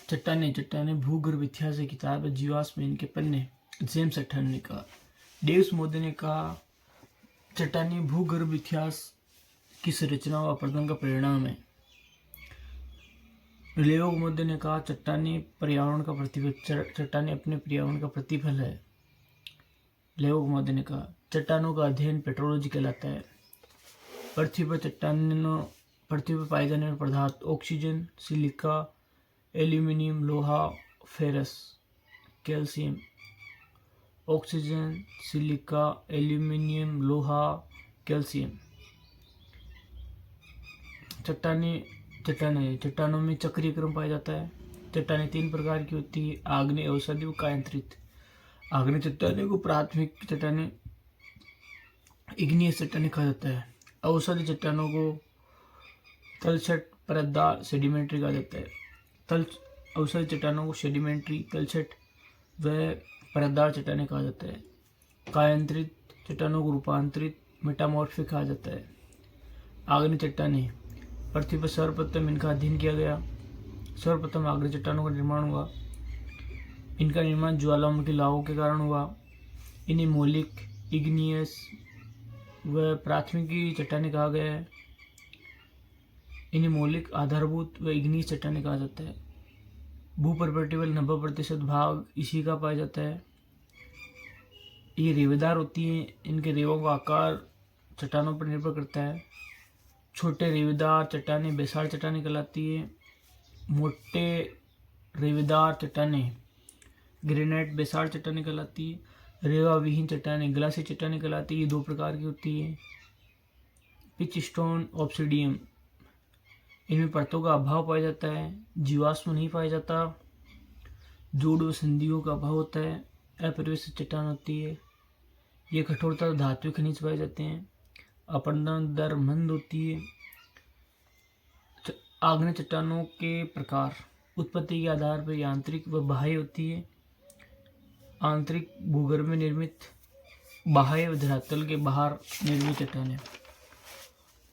चट्टाने चट्टाने भूगर्भ इतिहास की किताब है, जीवाश्म इनके पन्ने। जेम्स अठर ने कहा। डेविस मोदी ने कहा चट्टानी भूगर्भ इतिहास की संरचना व अपर्दन का परिणाम है। लेओ मोदी ने कहा चट्टानी पर्यावरण का प्रतिफल, चट्टाने अपने पर्यावरण का प्रतिफल है। लेओ मोदी ने कहा चट्टानों का अध्ययन पेट्रोलॉजी कहलाता है। पृथ्वी पर पाए जाने वाले पदार्थ ऑक्सीजन, सिलिका, एल्यूमिनियम, लोहा, ferrous, calcium. Oxygen, silica, aluminium, लोहा, कैल्शियम। चट्टानों में चक्रीय क्रम पाया जाता है। चट्टानें 3 प्रकार की होती है, आग्नेय, औषधि व कायांतरित। आग्नेय चट्टानों को प्राथमिक चट्टानें, इग्नियस चट्टानें कहा जाता है। औषधि चट्टानों को तलछट, परतदार, सेडिमेंट्री कहा जाता है। औषधि चट्टानों को सेडिमेंट्री, तलछट व परतदार चट्टानें कहा जाता है। कायांतरित चट्टानों को रूपांतरित, मेटामॉर्फिक कहा जाता है। आग्नेय चट्टानें, पृथ्वी पर सर्वप्रथम इनका अध्ययन किया गया। सर्वप्रथम आग्नेय चट्टानों का निर्माण हुआ। इनका निर्माण ज्वालामुखी लावों के कारण हुआ। इन्हें मौलिक, इग्नियस व प्राथमिकी चट्टानें कहा गया है। इन्हें मौलिक, आधारभूत व इग्नियस चट्टानें कहा जाता है। भूपर्वत केवल 90% भाग इसी का पाया जाता है। ये रेवेदार होती हैं। इनके रेवों का आकार चट्टानों पर निर्भर करता है। छोटे रेवेदार चट्टानें बेसाल्ट चट्टानें कहलाती है। मोटे रेवेदार चट्टानें ग्रेनाइट बेसाल्ट चट्टानें कहलाती है। रेवा विहीन चट्टानें ग्लासी चट्टानें कहलाती है। ये 2 प्रकार की होती है। पिच स्टोन, ऑब्सिडियम, इनमें परतों का अभाव पाया जाता है। जीवाश्म नहीं पाया जाता। जोड़ व संधियों का अभाव होता है। अपरिवेशित चट्टान होती है। ये कठोरता धातु खनिज पाए जाते हैं। अपरदन दर मंद होती है। आग्नेय चट्टानों के प्रकार, उत्पत्ति के आधार पर आंतरिक व बाह्य होती है। आंतरिक भूगर्भ में निर्मित, बाह्य व धरातल के बाहर निर्मित चट्टानें।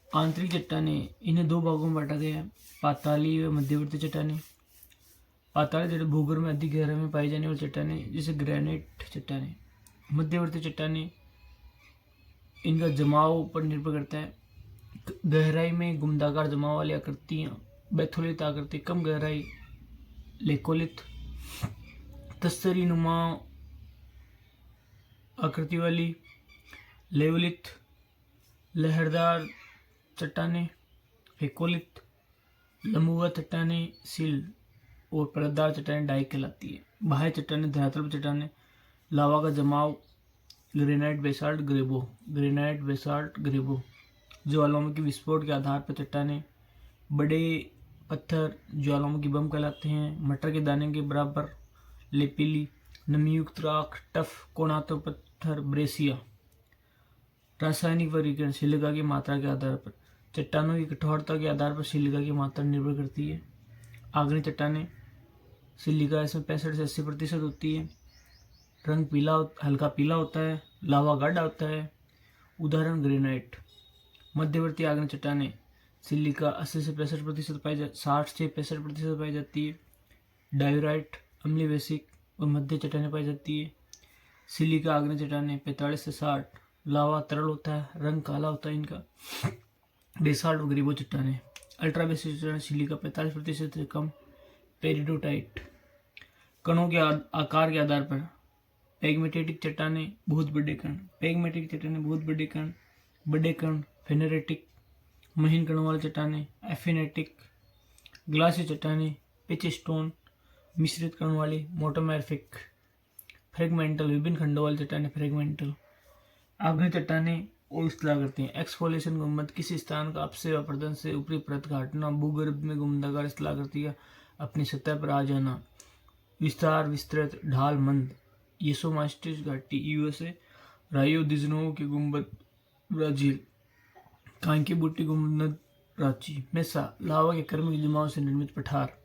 आंतरिक चट्टानें, इन्हें 2 भागों में बांटा गया है, पाताली व मध्यवर्ती चट्टानें। पाताली चट्टानें भूगर्भ में अधिक गहराई में पाई जाने वाली चट्टानें, जैसे ग्रेनाइट चट्टानें। मध्यवर्ती चट्टानें, इनका जमाव पर निर्भर करता है। गहराई में गुंदाकार जमाव वाली आकृतियां, बैथोलित आकृति, कम गहराई लेकोलिथ, तस्तरी नुमा आकृति वाली लेवलिथ, लहरदार चट्टानें फेकोलिथ, लंबवत चट्टानें सील और परतदार चट्टानें डाइक कहलाती है। बाह्य चट्टानें धरातल चट्टानें, लावा का जमाव, ग्रेनाइट बेसाल्ट ग्रेबो, ग्रेनाइट बेसाल्ट ग्रेबो। ज्वालामुखी विस्फोट के आधार पर चट्टानें, बड़े पत्थर ज्वालामुखी बम कहलाते हैं। मटर के दाने के बराबर लेपिली, नमीयुक्त राख, टफ कोणातो पत्थर, ब्रेसिया। रासायनिक वर्गीकरण, सिलिका की मात्रा के आधार पर। चट्टानों की कठोरता के आधार पर सिलिका की मात्रा निर्भर करती है। आग्नेय चट्टानें, सिलिका इसमें 65 से 80% होती है। रंग पीला, हल्का पीला होता है। लावा गाढ़ा होता है। उदाहरण ग्रेनाइट। मध्यवर्ती आग्नेय चट्टानें, सिलिका 80 से 65% पाई 60 से 65% पाई जाती है। डायोराइट, अम्लीय बेसिक और मध्य चट्टानें पाई जाती है। सिलिका आग्नेय चट्टानें 45 से 60। लावा तरल होता है, रंग काला होता है इनका। बेसाल्ट और ग्रीबो चट्टानें, अल्ट्रा बेसिक चट्टानें, सिलिका 45% से कम। पेरिडोटाइट, कणों के आकार के आधार पर। पेगमेटेटिक चट्टानें, बहुत बड़े कण। पेगमेटिक चट्टानें, बहुत बड़े कण, बड़े कण। फेनेरेटिक, महीन कणों वाली चट्टानें। एफिनेटिक, ग्लासी चट्टानें। पिच स्टोन, मिश्रित कणों वाली। मोटोमॉर्फिक, फ्रेगमेंटल, विभिन्न खंडों वाली चट्टानें। फ्रेगमेंटल। आग्नेय चट्टानें और स्थला करती हैं। एक्सफोलिएशन, गुंबद, किसी स्थान का अपक्षय व अपरदन से ऊपरी परत का हटना। भूगर्भ में गुंबदाकार स्थलाकृति का अपनी सतह पर आ जाना। विस्तार, विस्तृत, ढाल, मंद। येसोमास्टिस घाटी, यूएसए। रायो दिजनोव के गुंबद, ब्राजील। कांकी बूटी गुंबद, रांची। मेसा, लावा के कर्म के जमाव से निर्मित पठार।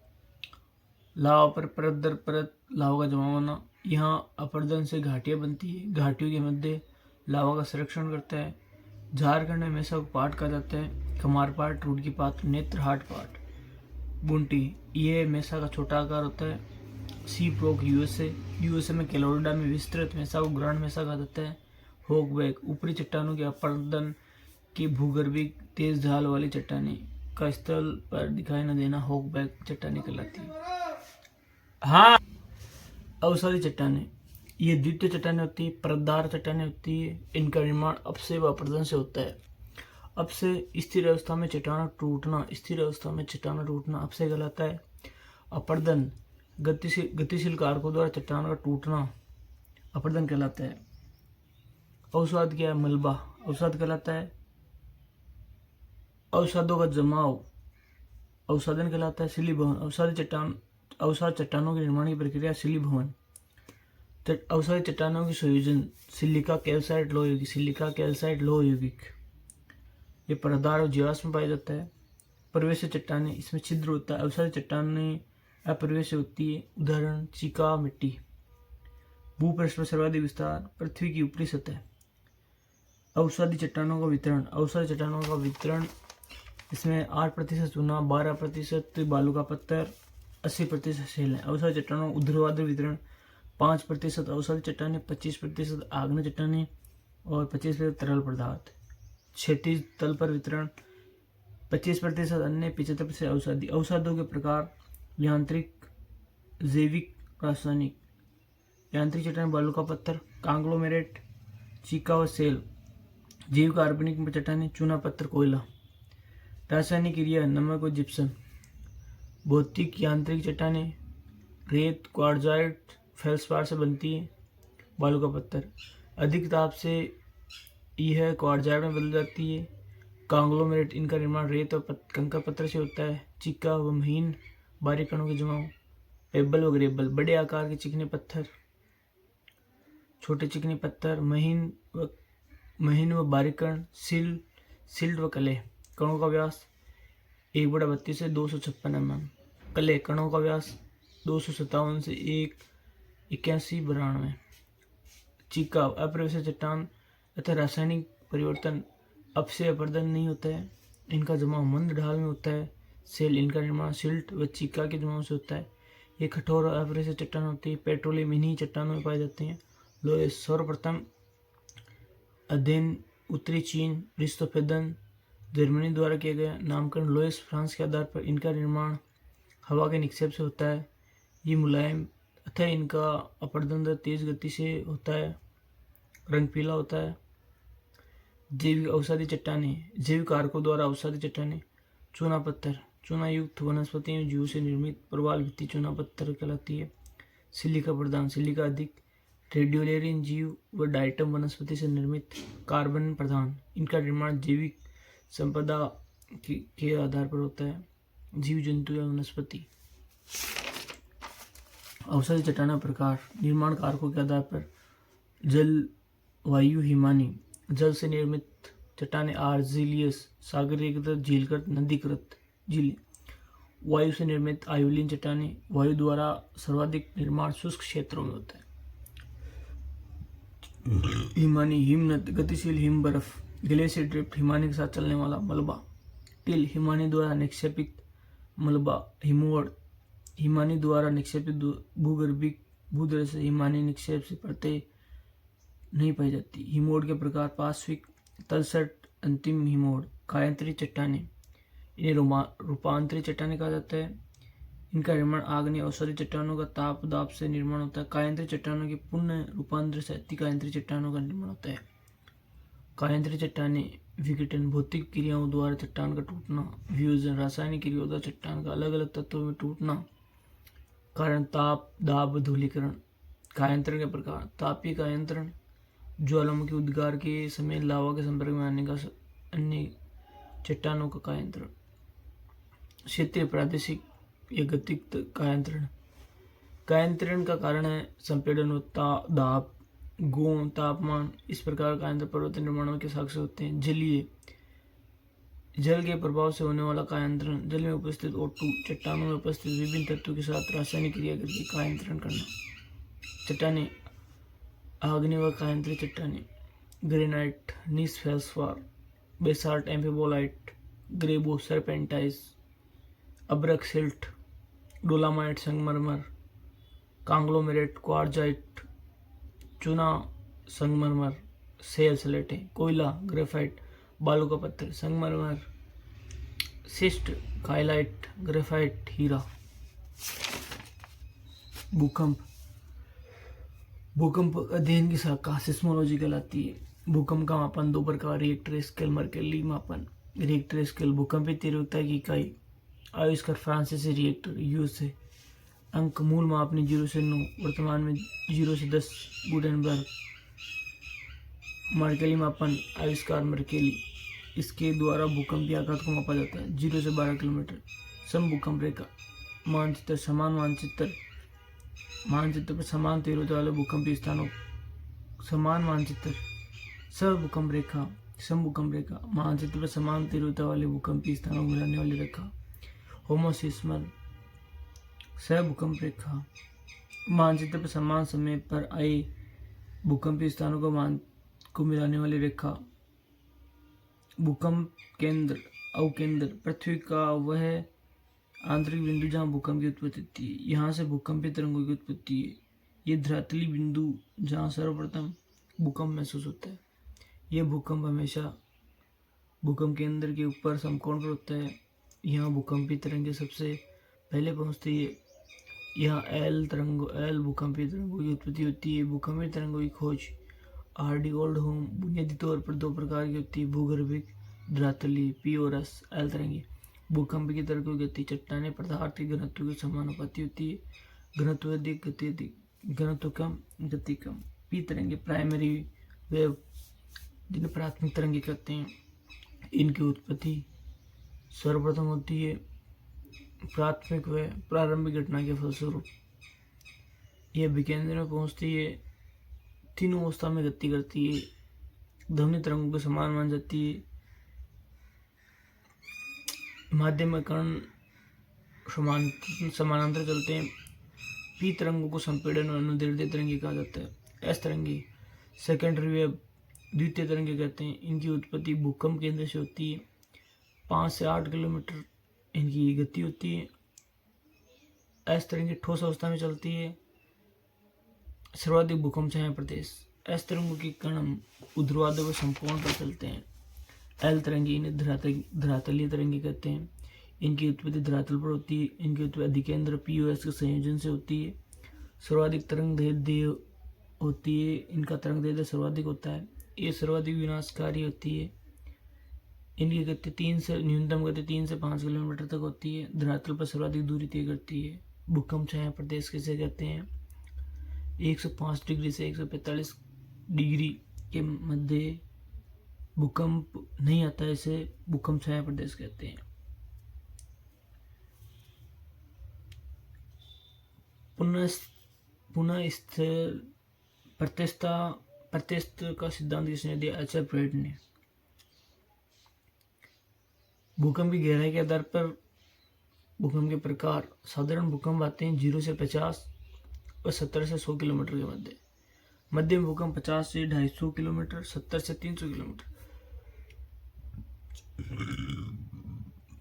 लावा पर परत दर परत लावा का जमाव होना। यहाँ अपरदन से घाटियां बनती है। घाटियों के मध्य लावा का संरक्षण करता है। झारखंड में मेसा को पाट कहा जाता है। कमार पाट, रुड़की पाट, नेत्र हाट पाट। बुंटी, ये मेसा का छोटा आकार होता है। सीप रॉक यूएसए में कैलोरिडा में विस्तृत मेसा को ग्रांड मेसा कहा जाता है। होगबैक, ऊपरी चट्टानों के अपर्दन की भूगर्भिक तेज ढाल वाली चट्टानी का स्थल पर दिखाई न देना होगबैक चट्टानी कहलाती है। हाँ, अवसादी चट्टानें, ये द्वितीय चट्टानें होती है, परतदार चट्टानें होती है। इनका निर्माण अपसे व अपर्दन से होता है। अपसे स्थिर अवस्था में चट्टान टूटना, स्थिर अवस्था में चट्टान टूटना अपसे कहलाता है। अपर्दन, गतिशील कारकों द्वारा चट्टान का टूटना अपर्दन कहलाता है। अवसाद क्या है? मलबा अवसाद कहलाता है। अवसादों का जमाव अवसादन कहलाता है। शिलीभवन, अवसाद चट्टानों के निर्माण की प्रक्रिया शिलीभवन। अवसादी चट्टानों की संयोजन सिलिका कैल्साइट लोह यौगिक, ये परतदार और जीवाश्म में पाया जाता है। प्रवेश चट्टानें, इसमें छिद्र होता है। अवसादी चट्टानें अप्रवेश होती है। उदाहरण चीका मिट्टी। भूपृष्ठ पर सर्वाधिक विस्तार पृथ्वी की ऊपरी सतह। अवसादी चट्टानों का वितरण, इसमें 8% चूना, 12% बालू का पत्थर, 80% शेल है। अवसादी चट्टानों ऊर्ध्वाधर वितरण 5% अवसादी चट्टानें, 25% आग्नेय चट्टानें और 25% तरल पदार्थ। क्षैतिज तल पर वितरण 25% अन्य, 75% अवसादी। अवसादों के प्रकार यांत्रिक, जैविक, रासायनिक। यांत्रिक चट्टानें बालू का पत्थर, कांग्लोमेरेट, चीका व सेल। जैव कार्बनिक चट्टानें चूना, पत्थर, कोयला। रासायनिक क्रिया नमक व जिप्सम। भौतिक यांत्रिक चट्टानें रेत, क्वार्ट्जाइट, फेल्सपार से बनती है। बालू का पत्थर अधिक ताप से यह क्वार्ट्जाइट में बदल जाती है। कांग्लोमेरेट, इनका निर्माण रेत और कंकर पत्थर से होता है। चिक्का व महीन बारीक कणों के जमाव। पेबल व ग्रेबल, बड़े आकार के चिकने पत्थर, छोटे चिकने पत्थर, महीन व बारीक कण। सिल्ट व कले, कणों का व्यास 1/32 से 256 mm। कले, कणों का व्यास 257 से 181-92। चीका, अप्रवेश चट्टान तथा रासायनिक परिवर्तन अपसे अपर्दन नहीं होता है। इनका जमाव मंद ढाल में होता है। सेल, इनका निर्माण सिल्ट व चीका के जमाव से होता है। ये कठोर और अप्रवेश चट्टान होती है। पेट्रोलियम इन्हीं चट्टानों में पाए जाते हैं। लोहे, सर्वप्रथम अध्ययन उत्तरी चीन, रिस्तोफेदन, जर्मनी द्वारा किया गया। नामकरण लोएस, फ्रांस के आधार पर। इनका निर्माण हवा के निक्षेप से होता है। ये मुलायम अतः इनका अपर्दन दर तेज गति से होता है। रंग पीला होता है। जैविक अवसादी चट्टानें, जैविक कारकों द्वारा अवसादी चट्टानें। चूना पत्थर, चूना युक्त वनस्पतियों जीव से निर्मित प्रवाल भित्ति चूना पत्थर कहलाती है। सिलिका प्रदान, सिलिका अधिक रेडियोलेरिन जीव व डाइटम वनस्पति से निर्मित। कार्बन प्रधान, इनका निर्माण जैविक संपदा के आधार पर होता है। जीव जंतु या वनस्पति। अवसादी चट्टानों प्रकार, निर्माण कारकों के आधार पर। जल, वायु, हिमानी। जल से निर्मित चट्टानें आर्जिलियस, सागरीकृत, झीलकृत, नदीकृत झीलें। वायु से निर्मित आयोलीन चट्टानें, वायु द्वारा सर्वाधिक निर्माण शुष्क क्षेत्रों में होता है। हिमानी, हिमनद, गतिशील हिम बर्फ, ग्लेशियर ड्रिफ्ट, हिमानी के साथ चलने वाला मलबा। टिल, हिमानी द्वारा निक्षेपित मलबा। हिमवड, हिमानी द्वारा निक्षेपित भूगर्भिक भूदर से हिमानी निक्षेप से परतें नहीं पाई जाती। हिमोड के प्रकार पार्श्विक, तलछट, अंतिम हिमोड। कायांतरित चट्टानें, इन्हें रूपांतरित चट्टानें कहा जाता है। इनका निर्माण आग्नेय अवसादी चट्टानों का ताप दाब से निर्माण होता है। कायांतरित चट्टानों के पुनः रूपांतर से अतिकायांतरित चट्टानों का निर्माण होता है। कायांतरित चट्टानें विघटन, भौतिक क्रियाओं द्वारा चट्टान का टूटना। वियोजन, रासायनिक क्रियाओं द्वारा चट्टान का अलग अलग तत्वों में टूटना। कारण ताप दाब धूलीकरण। कायांतरण के प्रकार, तापीय कायांतरण, ज्वालामुखी उद्गार के समय लावा के संपर्क में आने का अन्य चट्टानों का कायांतरण। क्षेत्रीय, प्रादेशिक या गतिक कायांतरण। कायांतरण का कारण है संपीड़न व दाब, गुण, तापमान। इस प्रकार कायांतर पर्वतीय निर्माणों के साक्ष्य होते हैं। जलीय, जल के प्रभाव से होने वाला कायांतरण। जल में उपस्थित O2 चट्टानों में उपस्थित विभिन्न तत्वों के साथ रासायनिक क्रिया करके कायांतरण करना। चट्टानें, आग्नेय व कायांतरित चट्टानें। ग्रेनाइट, नीस फेल्सपार, बेसाल्ट, एम्फिबोलाइट, ग्रेबो, सरपेंटाइज। अब्रक सिल्ट, डोलामाइट संगमरमर, कांग्लोमेरेट, क्वार्जाइट, चूना संगमरमर, सेल स्लेटें, कोयला, ग्रेफाइट, बालू का पत्थर, संगमरमर, सिस्ट, काइलाइट, ग्रेफाइट, हीरा। भूकंप, भूकंप अध्ययन की शाखा सिस्मोलॉजी कहलाती है। भूकंप का मापन दो प्रकार, रिएक्टर स्केल, मर्केली मापन। रिएक्टर स्केल भूकंपीय तीव्रता की इकाई, आविष्कार फ्रांसीसी रिएक्टर, यूएसए। अंक, मूल मापनी 0 से 9, वर्तमान में 0 से 10, गुटेनबर्ग। मर्केली मापन, आविष्कार मर्केली, इसके द्वारा भूकंपीय आघात को मापा जाता है। 0 से 12 किलोमीटर। सम भूकंप रेखा, मानचित्र, समान मानचित्र, मानचित्र पर समान तीव्रता वाले भूकंपीय स्थानों, समान मानचित्र। भूकंप रेखा, सम भूकंप रेखा, मानचित्र पर समान तीव्रता वाले भूकंपीय स्थानों को मिलाने वाली रेखा। होमोसिस्मल भूकंप रेखा, मानचित्र पर समान समय पर आए भूकंपीय स्थानों को मिलाने वाली रेखा। भूकंप केंद्र, अवकेंद्र, पृथ्वी का वह आंतरिक बिंदु जहां भूकंप की उत्पत्ति होती है। यहाँ से भूकंपीय तरंगों की उत्पत्ति है। ये धरातली बिंदु जहाँ सर्वप्रथम भूकंप महसूस होता है। यह भूकंप हमेशा भूकंप केंद्र के ऊपर समकोण पर होता है। यहाँ भूकंपीय तरंगें सबसे पहले पहुँचती है। यहाँ एल भूकंपीय तरंगों की उत्पत्ति होती है। भूकंपीय तरंगों की खोज आर.डी. ओल्डहोम बुनियादी तौर पर दो प्रकार की होती है, भूगर्भिक धरातली, पी और एस, एल तरंगे। भूकंप की तरंगों की गति चट्टाने पदार्थ के घनत्व के समानुपाती होती है। घनत्व अधिक, गति अधिक, घनत्व कम, गति कम। पी तरंगे प्राइमरी वेव, जिन्हें प्राथमिक तरंगे कहते हैं। इनकी उत्पत्ति सर्वप्रथम होती है प्राथमिक व प्रारंभिक घटना के फलस्वरूप। यह विकेंद्र में पहुंचती है, तीनों अवस्था में गति करती है, ध्वनि तरंगों के समान मान जाती है। माध्यम में कण समानांतर चलते हैं। पी तरंगों को संपीड़न और अनुदैर्ध्य तरंगे कहा जाता है। एस तरंगे सेकेंडरी वेव, द्वितीय तरंगे कहते हैं। इनकी उत्पत्ति भूकंप केंद्र से होती है। 5 से 8 किलोमीटर इनकी गति होती है। एस तरंगे ठोस अवस्था में चलती है। सर्वाधिक भूकंप छाया प्रदेश। एस तरंगों के कण ऊर्ध्वाधर व समकोण पर चलते हैं। एल तरंगे, इन्हें धरातलीय तरंगे कहते हैं। इनकी उत्पत्ति धरातल पर होती है। इनकी उत्पत्ति अधिकेंद्र पी और एस के संयोजन से होती है। सर्वाधिक तरंग दैर्ध्य होती है। इनका तरंग दैर्ध्य सर्वाधिक होता है। ये सर्वाधिक विनाशकारी होती है। इनकी गति 3 से न्यूनतम गति 3 से 5 किलोमीटर तक होती है। धरातल पर सर्वाधिक दूरी तय करती है। भूकंप छाया प्रदेश किसे कहते हैं? 105 डिग्री से 145 डिग्री के मध्य भूकंप नहीं आता है, इसे भूकंप छाया प्रदेश कहते हैं। पुनः स्थिर प्रत्यस्थ का सिद्धांत किसने दिया? एच.एफ. रेड ने। भूकंप की गहराई के आधार पर भूकंप के प्रकार, साधारण भूकंप आते हैं 0 से 50 और 70 से 100 किलोमीटर के मध्य। मध्यम भूकंप 50 से 250 किलोमीटर, 70 से 300 किलोमीटर।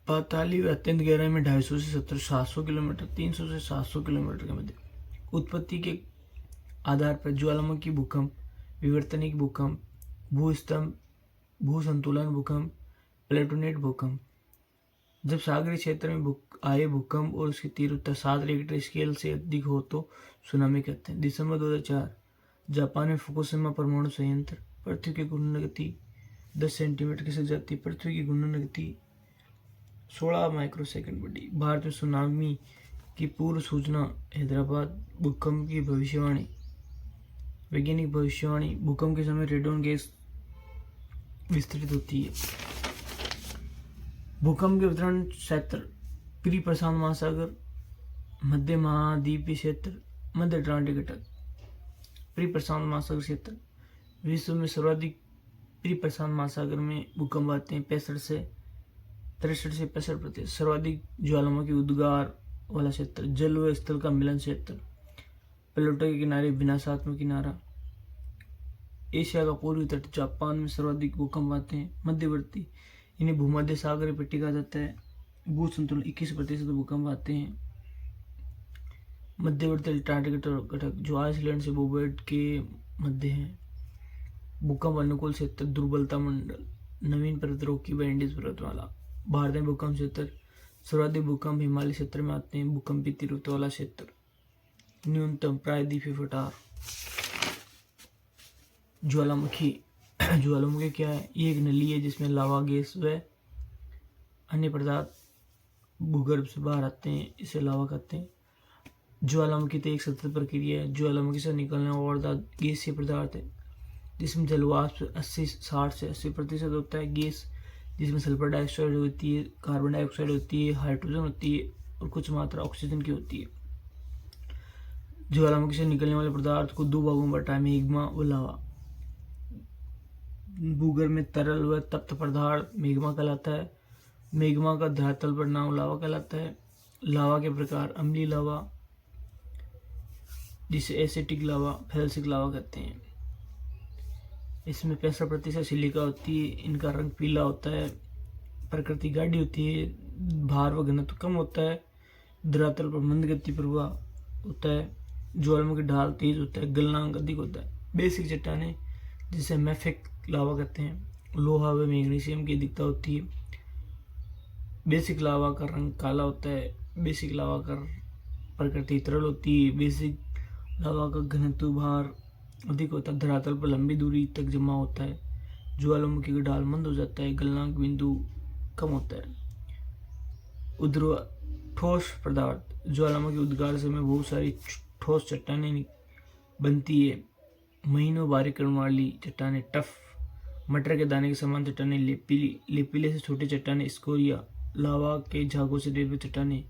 पाताली व अत्यंत गहराई में 250 से 700 किलोमीटर, 300 से 700 किलोमीटर के मध्य। उत्पत्ति के आधार पर ज्वालामुखी भूकंप, विवर्तनिक भूकंप, भूस्तंभ, भूसंतुलन भूकंप, प्लेटोनेट भूकंप। जब सागरीय क्षेत्र में आए भूकंप और उसकी तीव्रता 7 रिक्टर स्केल से अधिक हो तो सुनामी कहते हैं। दिसंबर 2004 जापान में फुकुशिमा परमाणु संयंत्र। पृथ्वी की घूर्णन गति 10 सेंटीमीटर की जाती। पृथ्वी की घूर्णन गति 16 माइक्रोसेकंड बढ़ी। भारत में सुनामी की पूर्व सूचना। हैदराबाद भूकंप की भविष्यवाणी, वैज्ञानिक भविष्यवाणी। भूकंप के समय रेडियन गैस विस्तृत होती है। भूकंप के वितरण क्षेत्र, पूर्वी प्रशांत महासागर, मध्य महाद्वीपीय क्षेत्र, मध्य अटलांटिक घटक। पूर्वी प्रशांत महासागर क्षेत्र, विश्व में सर्वाधिक पूर्वी प्रशांत महासागर में भूकंप आते हैं 63 से 65%। सर्वाधिक ज्वालामुखी उद्गार वाला क्षेत्र, जल व स्थल का मिलन क्षेत्र, प्लेटो के किनारे विनाशात्मक किनारा। एशिया का पूर्वी तट, जापान में सर्वाधिक भूकंप आते हैं। मध्यवर्ती, इन्हें भूमध्य सागरीय पट्टी कहा जाता है। भू संतुलन 21% भूकंप आते हैं। मध्यवर्ती अंटार्कटिक घटक जो आइसलैंड से बोबेट के मध्य है। भूकंप अनुकूल क्षेत्र दुर्बलता मंडल नवीन पर्वत रॉकी व एंडीज पर्वतमाला। भारत में भूकंप क्षेत्र सर्वाधिक भूकंप हिमालय क्षेत्र में आते हैं। भूकंपी तीव्रता वाला क्षेत्र न्यूनतम प्रायद्वीपीय पठार। ज्वालामुखी ज्वालामुखी क्या है? ये एक नली है जिसमें लावा गैस व अन्य पदार्थ भूगर्भ से बाहर आते हैं, इसे लावा कहते हैं। ज्वालामुखी तो एक सतत प्रक्रिया है। ज्वालामुखी से निकलने वाला गैसीय पदार्थ है जिसमें जलवाष्प 60 से 80% होता है। गैस जिसमें सल्फर डाइऑक्साइड होती है, कार्बन डाइऑक्साइड होती है, हाइड्रोजन होती है और कुछ मात्रा ऑक्सीजन की होती है। ज्वालामुखी से निकलने वाले पदार्थ को दो भागों में बांटा है, मैग्मा व लावा। भूगर्भ में तरल व तप्त पदार्थ मैग्मा कहलाता है। मैग्मा का धरातल पर नाम लावा कहलाता है। लावा के प्रकार अम्लीय लावा जिसे एसिटिक लावा, फेल्सिक लावा कहते हैं। इसमें 65% सिलिका होती है। इनका रंग पीला होता है। प्रकृति गाढ़ी होती है। भार व घनत्व कम होता है। धरातल पर मंद गति प्रवाह होता है। ज्वालामुखी ढाल तेज होता है। गलनांक अधिक होता है। बेसिक चट्टानें जिसे मैफिक लावा कहते हैं। लोहा व मैग्नीशियम की अधिकता होती है। बेसिक लावा का रंग काला होता है। बेसिक लावा का प्रकृति तरल होती है। बेसिक लावा का घनत्व भार अधिक होता है। धरातल पर लंबी दूरी तक जमा होता है। ज्वालामुखी का ढाल मंद हो जाता है। गलनांक बिंदु कम होता है। उद्र ठोस पदार्थ ज्वालामुखी उद्गार से में बहुत सारी ठोस चट्टानें बनती है। महीनों बारीकरण वाली चट्टानें टफ, मटर के दाने के समान चट्टानें लेपिली, लेपिले से छोटे चट्टानें स्कोरिया, लावा के झागों से निर्मित चट्टानें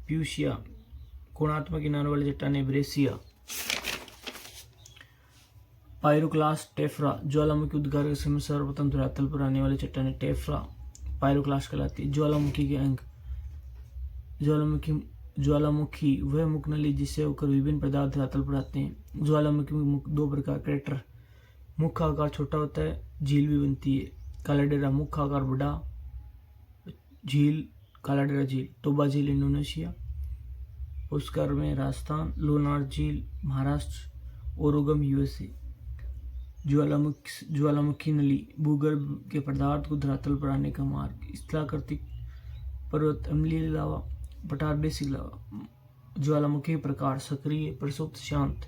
प्यूशिया, कोणात्मक किनारों वाली चट्टानें ब्रेसिया। पायरोक्लास्ट टेफ्रा ज्वालामुखी उद्गार के समय सर्वप्रथम धरातल पर आने वाली चट्टानें टेफ्रा पायरोक्लास्ट कहलाती है। ज्वालामुखी के अंग ज्वालामुखी वह मुख्य नली जिससे होकर विभिन्न पदार्थ धरातल पर आते हैं। ज्वालामुखी में दो प्रकार क्रेटर, मुख्य आकार छोटा होता है, झील भी बनती है। कालाडेरा मुख्य आकार बड़ा, झील कालाडेरा झील। टोबा झील इंडोनेशिया, पुष्कर में राजस्थान, लोनार झील महाराष्ट्र, ओरोगम यूएसए। ज्वालामुखी नली भूगर्भ के पदार्थ को धरातल पर आने का मार्ग। स्थलाकृतिक पर्वत अम्लीय लावा, पठार बेसिक लावा। ज्वालामुखी प्रकार सक्रिय, प्रसुप्त, शांत।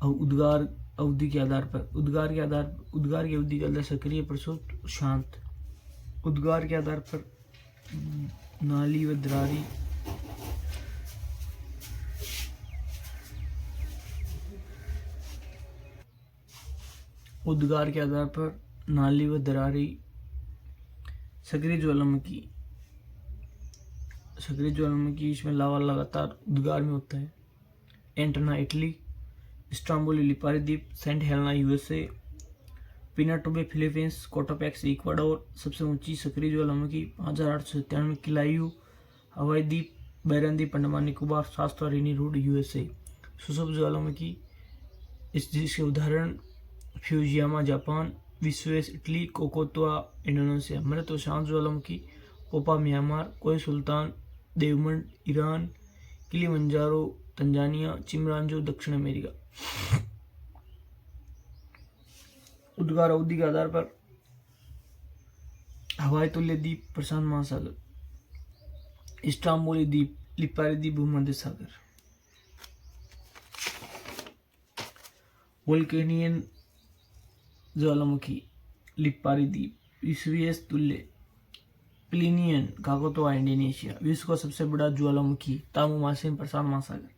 उद्गार अवधि के आधार पर उद्गार की अवधि के आधार सक्रिय, प्रसुप्त, शांत। उद्गार के आधार पर नाली व दरारी। उद्गार के आधार पर नाली व दरारी। सक्रिय ज्वालामुखी इसमें लावा लगातार उद्गार में होता है। एंटना इटली, इस्तांबुल लिपारी द्वीप, Saint Helena USA, Pinatubo Philippines, Cotopaxi Ecuador. सबसे ऊंची सक्रिय ज्वालामुखी 5897 किलायू हवाई द्वीप, बैरन द्वीप, अंडमान निकोबार, शास्त्रा रेनी रोड यूएसए। सुसुप्त ज्वालामुखी जिसके उदाहरण फ्यूजियामा जापान, विश्वेश इटली, कोकोतवा इंडोनेशिया। मृत व शांत ज्वालामुखी पोपा म्यांमार, कोय सुल्तान देवमंड ईरान, किलिमंजारो तंजानिया, चिमरांजो दक्षिण अमेरिका। उद्गार अवधि के आधार पर हवाई तुल्य द्वीप, प्रशांत महासागर, इस्तांबुली द्वीप, लिपारी द्वीप, भूमध्य सागर। वोल्केनियन ज्वालामुखी लिपारी द्वीप, विश्वेश तुल्य प्लिनियन काकोतवा इंडोनेशिया। विश्व का सबसे बड़ा ज्वालामुखी तामू मासिन, प्रशांत महासागर।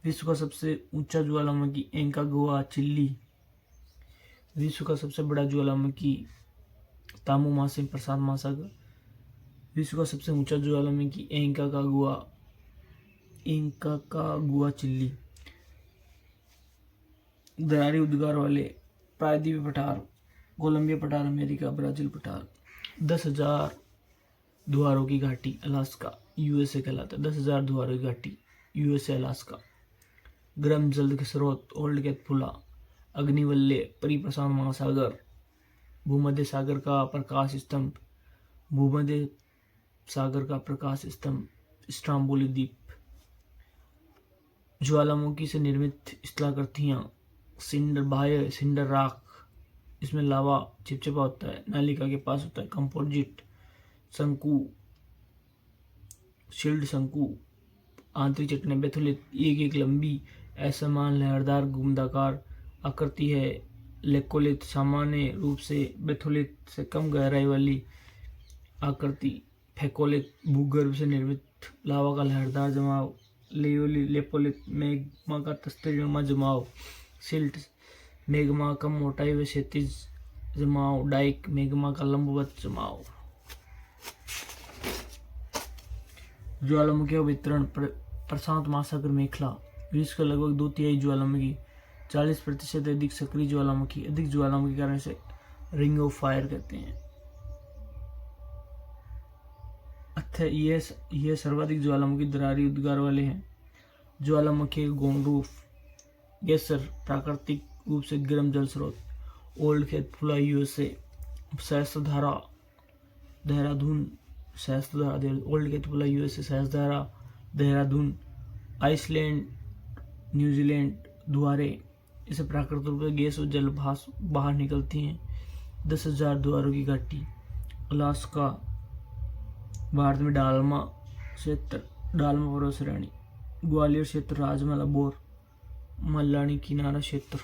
विश्व का सबसे ऊंचा ज्वालामुखी एंकागुआ चिली। विश्व का सबसे बड़ा ज्वालामुखी तामू मासिन, प्रशांत महासागर। विश्व का सबसे ऊंचा ज्वालामुखी एंकागुआ चिली। दरारी उद्गार वाले प्रायद्वीपीय पठार कोलंबिया पठार अमेरिका, ब्राजील पठार। 10,000 द्वारों की घाटी अलास्का यूएसए कहलाता है। 10,000 द्वारों की घाटी यूएसए अलास्का। गर्म जल के स्रोत ओल्ड कैथपुला, अग्निवल्य, परिप्रशांत महासागर। भूमध्य सागर का प्रकाश स्तंभ भूमध्य सागर का प्रकाश स्तंभ स्ट्राम्बोली द्वीप। ज्वालामुखी से निर्मित स्थलाकृतियां सिंडर बाह्य सिंडर राख, इसमें लावा चिपचिपा होता है, नालिका के पास होता है। कंपोजिट शंकु शील्ड शंकु आंतरिक चट्टानें बेथोलित एक लंबी असमान लहरदार घुमावदार आकृति है। लेकोलिथ सामान्य रूप से बेथोलिथ से कम गहराई वाली आकृति। फेकोलिथ भूगर्भ से निर्मित लावा का लहरदार जमाव। लेपोलिथ मैग्मा का तस्तरीनुमा जमाव। सिल्ट मैग्मा कम मोटाई व क्षैतिज जमाव। डाइक मैग्मा का लंबवत जमाव। ज्वालामुखी का वितरण प्रशांत महासागर मेखला। विश्व का लगभग 2/3 ज्वालामुखी। 40% अधिक सक्रिय ज्वालामुखी। अधिक ज्वालामुखी कारण से रिंग ऑफ फायर कहते हैं। यह सर्वाधिक ज्वालामुखी दरारी उद्गार वाले हैं। ज्वालामुखी का गौण रूप गेसर प्राकृतिक रूप से गर्म जल स्रोत। ओल्ड खेतपुला यूएसए। सहस्त्रधारा देहरादून ओल्ड खेतपुला USA. Sahastradhara Dehradun. Iceland New Zealand द्वारे। इसे प्राकृतिक रूप से गैस और जल बाहर निकलती हैं। 10,000 द्वारों की घाटी। अलास्का भारत में डालमा क्षेत्र डालमा पर्वत श्रेणी। ग्वालियर क्षेत्र राजमहल बोर मल्लानी किनारा क्षेत्र।